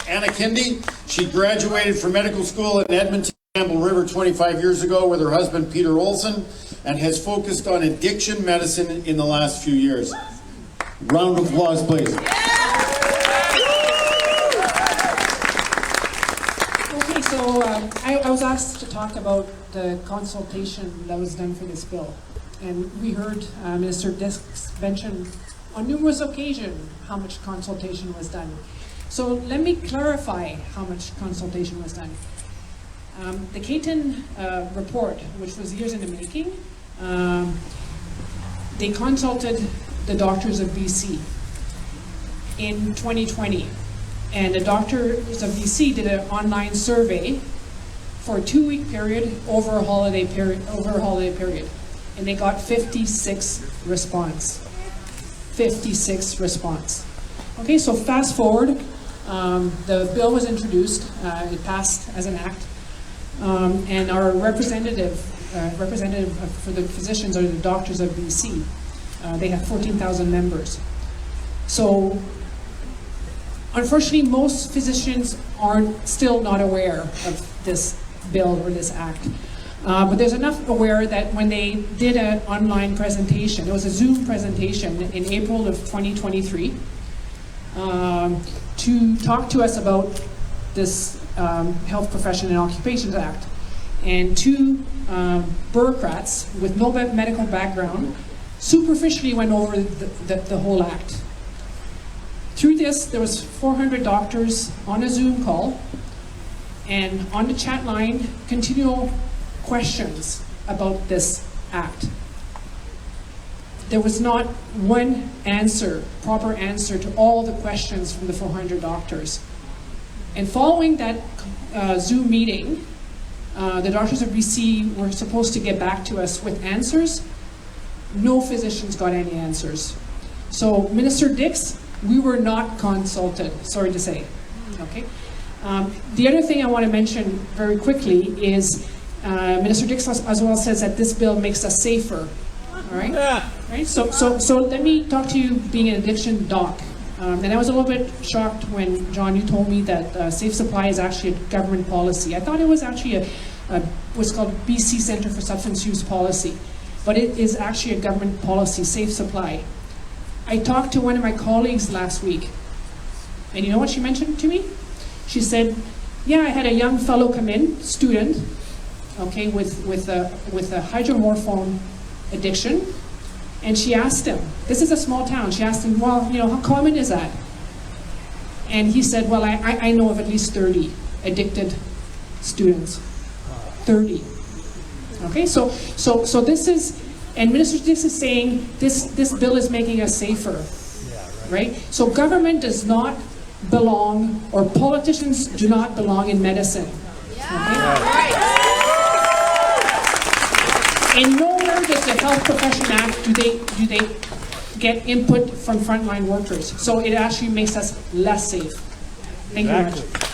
Anna Kindy. She graduated from medical school in Edmonton, Campbell River 25 years ago with her husband Peter Olson, and has focused on addiction medicine in the last few years. Round of applause, please. Okay, so I was asked to talk about the consultation that was done for this bill. And we heard Minister Dix mention on numerous occasions how much consultation was done. So let me clarify how much consultation was done. The Caton report, which was years in the making, they consulted the doctors of BC in 2020. And the doctors of BC did an online survey for a 2-week period over a holiday period. And they got 56 response. 56 response. Okay, so fast forward, the bill was introduced, it passed as an act, and our representative for the physicians are the doctors of BC. They have 14,000 members. So, unfortunately, most physicians aren't still not aware of this bill or this act. But there's enough aware that when they did an online presentation, it was a Zoom presentation in April of 2023, to talk to us about this Health Profession and Occupations Act. And two bureaucrats with no medical background superficially went over the whole act. Through this, there was 400 doctors on a Zoom call, and on the chat line, continual questions about this act. There was not one answer, proper answer to all the questions from the 400 doctors. And following that Zoom meeting, the doctors of BC were supposed to get back to us with answers. No physicians got any answers. So Minister Dix, we were not consulted, sorry to say. Okay. The other thing I want to mention very quickly is Minister Dix as well says that this bill makes us safer. All right? Yeah. Right? So let me talk to you being an addiction doc. And I was a little bit shocked when, John, you told me that Safe Supply is actually a government policy. I thought it was actually what's called BC Centre for Substance Use Policy. But it is actually a government policy, Safe Supply. I talked to one of my colleagues last week, and you know what she mentioned to me? She said, yeah, I had a young fellow come in, student, okay, with a hydromorphone addiction, and she asked him, this is a small town, she asked him, well, you know, how common is that? And he said, well, I know of at least 30 addicted students. 30. Okay, so this is, and Minister Dix is saying this bill is making us safer, right? So government does not belong, or politicians do not belong in medicine. Okay? And nowhere does the Health Profession Act do they get input from frontline workers. So it actually makes us less safe. Thank you very much.